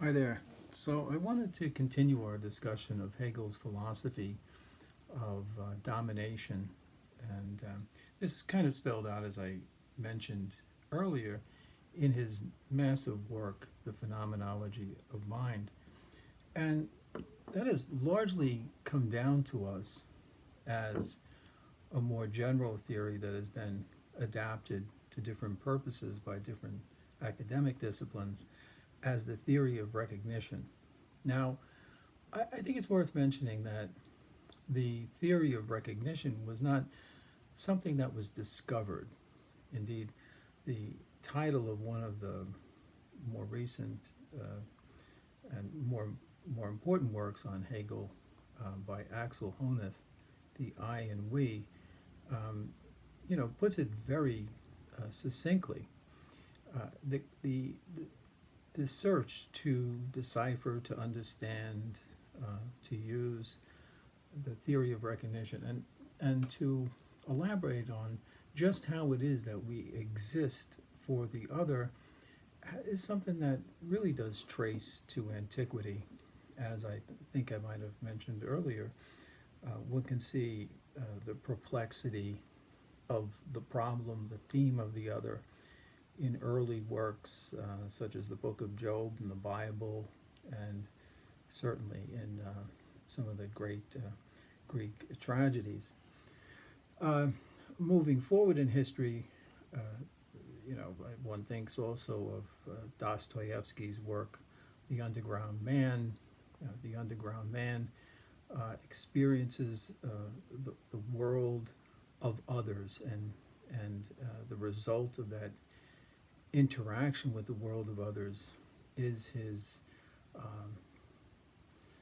Hi there. So I wanted to continue our discussion of Hegel's philosophy of domination. And this is kind of spelled out, as I mentioned earlier, in his massive work, The Phenomenology of Mind. And that has largely come down to us as a more general theory that has been adapted to different purposes by different academic disciplines as the theory of recognition. Now, I think it's worth mentioning that the theory of recognition was not something that was discovered. Indeed, the title of one of the more recent and more important works on Hegel by Axel Honneth, The I and We, um, puts it very succinctly. The search to decipher, to understand, to use the theory of recognition, and to elaborate on just how it is that we exist for the other is something that really does trace to antiquity. As I think I might have mentioned earlier, one can see the perplexity of the problem, the theme of the other, in early works such as the Book of Job and the Bible, and certainly in some of the great Greek tragedies. Uh, Moving forward in history, uh, one thinks also of Dostoevsky's work, The Underground Man. The Underground Man experiences the world of others, and the result of that interaction with the world of others is his um,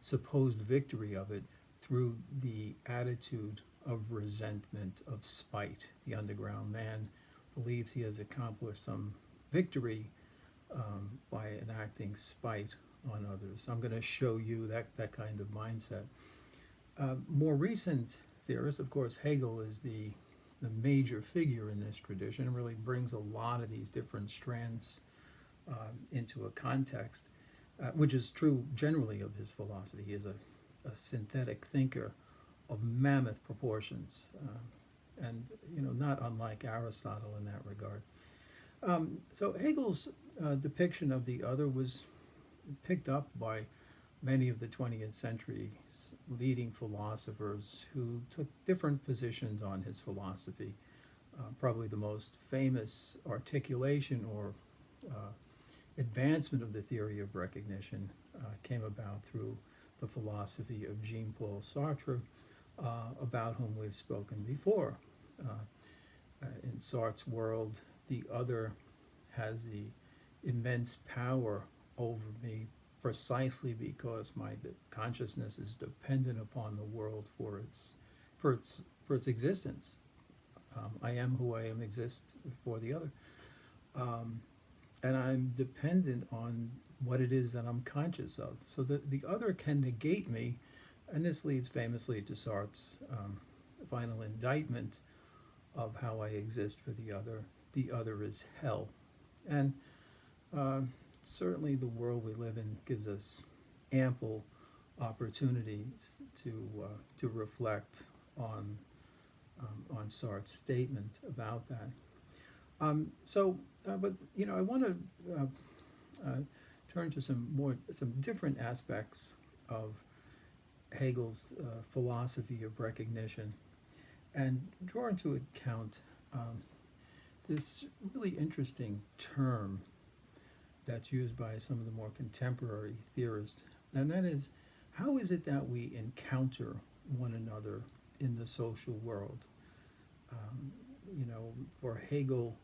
supposed victory of it through the attitude of resentment, of spite. The underground man believes he has accomplished some victory by enacting spite on others. I'm going to show you that kind of mindset. More recent theorists, of course, Hegel is the major figure in this tradition and really brings a lot of these different strands into a context, which is true generally of his philosophy. He is a synthetic thinker of mammoth proportions, and not unlike Aristotle in that regard. So Hegel's depiction of the other was picked up by many of the 20th century's leading philosophers who took different positions on his philosophy. Probably the most famous articulation or advancement of the theory of recognition came about through the philosophy of Jean-Paul Sartre, about whom we've spoken before. In Sartre's world, the other has the immense power over me precisely because my consciousness is dependent upon the world for its existence. I am who I am exist for the other, um, and I'm dependent on what it is that I'm conscious of. So that the other can negate me, and this leads famously to Sartre's final indictment of how I exist for the other. The other is hell, and uh, certainly the world we live in gives us ample opportunities to reflect on Sartre's statement about that. But I want to turn to some different aspects of Hegel's philosophy of recognition and draw into account this really interesting term that's used by some of the more contemporary theorists, and that is, how is it that we encounter one another in the social world? Um, for Hegel,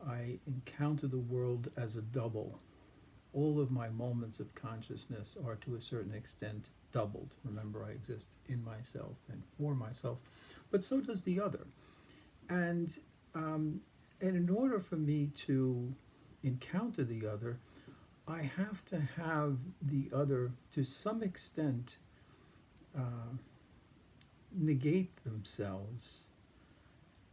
I encounter the world as a double. All of my moments of consciousness are to a certain extent doubled. Remember, I exist in myself and for myself, but so does the other. And and in order for me to encounter the other, I have to have the other to some extent uh, negate themselves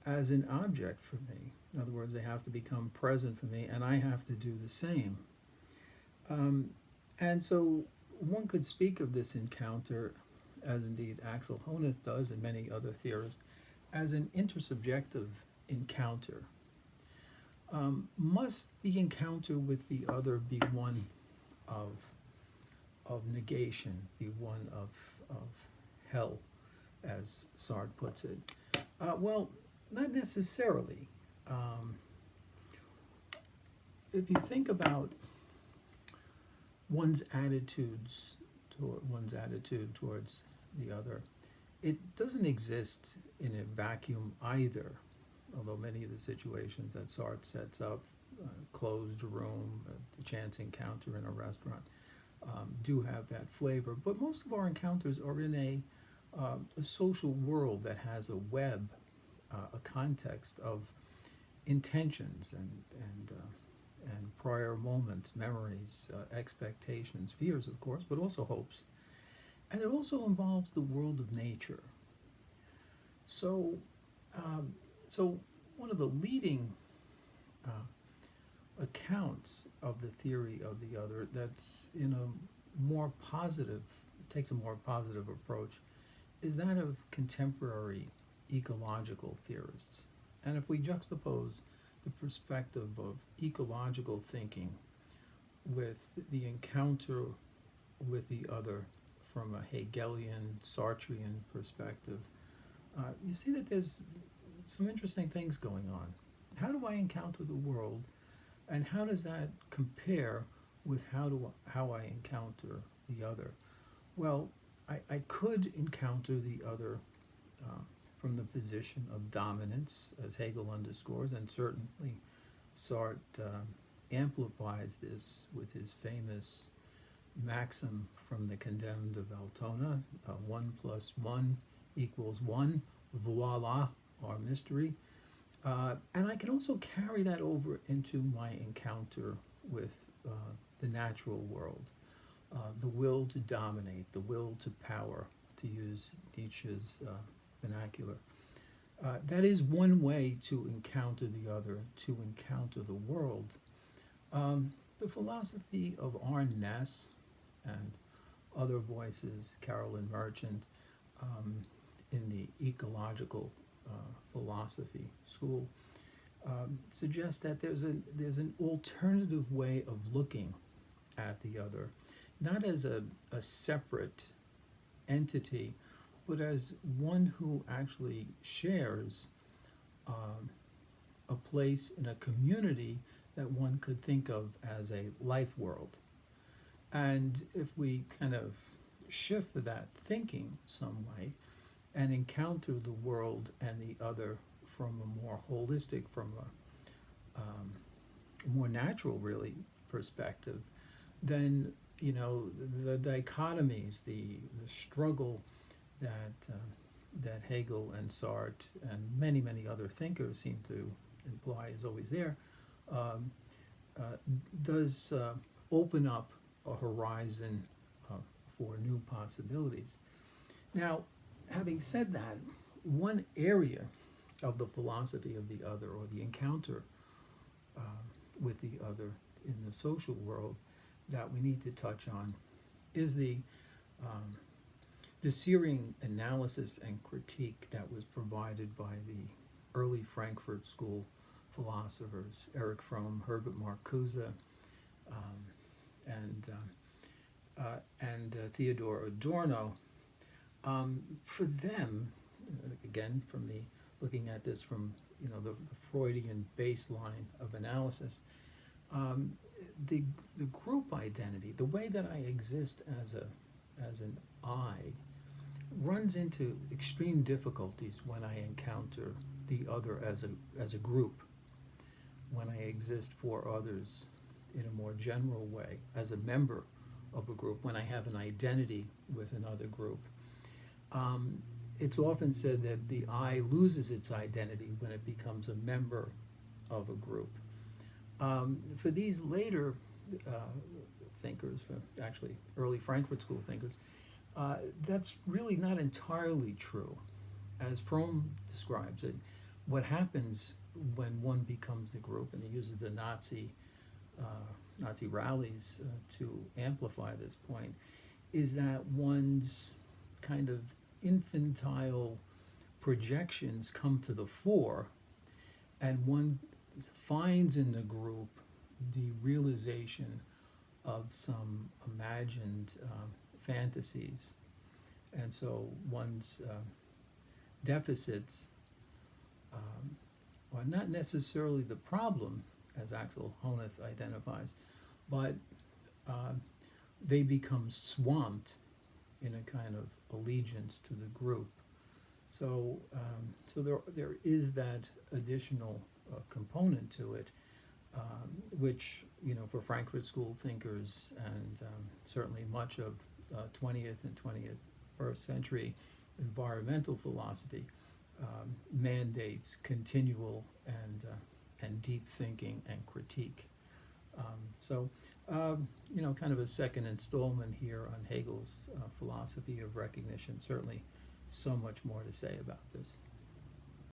as an object for me. In other words, they have to become present for me, and I have to do the same. Um, And so one could speak of this encounter, as indeed Axel Honneth does and many other theorists, as an intersubjective encounter. Must the encounter with the other be one of, of negation, be one of hell, as Sartre puts it? Well, not necessarily. Um, if you think about one's attitude towards the other, it doesn't exist in a vacuum either. Although many of the situations that Sartre sets up, closed room, a chance encounter in a restaurant, do have that flavor. But most of our encounters are in a social world that has a web, a context of intentions and prior moments, memories, expectations, fears, of course, but also hopes. And it also involves the world of nature. So, um, so one of the leading uh, accounts of the theory of the other that's in a more positive, takes a more positive approach, is that of contemporary ecological theorists. And if we juxtapose the perspective of ecological thinking with the encounter with the other from a Hegelian, Sartrean perspective, you see that there's some interesting things going on. How do I encounter the world, and how does that compare with how I encounter the other? Well, I could encounter the other uh, from the position of dominance, as Hegel underscores, and certainly Sartre amplifies this with his famous maxim from the Condemned of Altona, 1 + 1 = 1, voila, our mystery. And I can also carry that over into my encounter with the natural world, the will to dominate, the will to power, to use Nietzsche's vernacular. That is one way to encounter the other, to encounter the world. The philosophy of Arne Naess and other voices, Carolyn Merchant, in the ecological philosophy school, suggests that there's an alternative way of looking at the other, not as a separate entity, but as one who actually shares a place in a community that one could think of as a life world. And if we kind of shift that thinking some way and encounter the world and the other from a more holistic, from a more natural, really, perspective, then the dichotomies, the struggle that Hegel and Sartre and many other thinkers seem to imply is always there, um, does open up a horizon for new possibilities. Now, having said that, one area of the philosophy of the other, or the encounter uh, with the other in the social world, that we need to touch on is um, the searing analysis and critique that was provided by the early Frankfurt School philosophers, Erich Fromm, Herbert Marcuse, um, and Theodor Adorno. For them, again, from the looking at this from the Freudian baseline of analysis, um, the group identity, the way that I exist as an I, runs into extreme difficulties when I encounter the other as a group, when I exist for others in a more general way, as a member of a group, when I have an identity with another group. It's often said that the I loses its identity when it becomes a member of a group. For these later thinkers, actually early Frankfurt School thinkers, that's really not entirely true. As Fromm describes it, what happens when one becomes the group, and he uses the Nazi Nazi rallies to amplify this point, is that one's kind of infantile projections come to the fore, and one finds in the group the realization of some imagined fantasies. And so one's deficits are not necessarily the problem, as Axel Honneth identifies, but uh, they become swamped in a kind of allegiance to the group. So there is that additional component to it, which, you know, for Frankfurt School thinkers, and certainly much of 20th and 21st century environmental philosophy, mandates continual and deep thinking and critique. You know, kind of a second installment here on Hegel's philosophy of recognition. Certainly, so much more to say about this.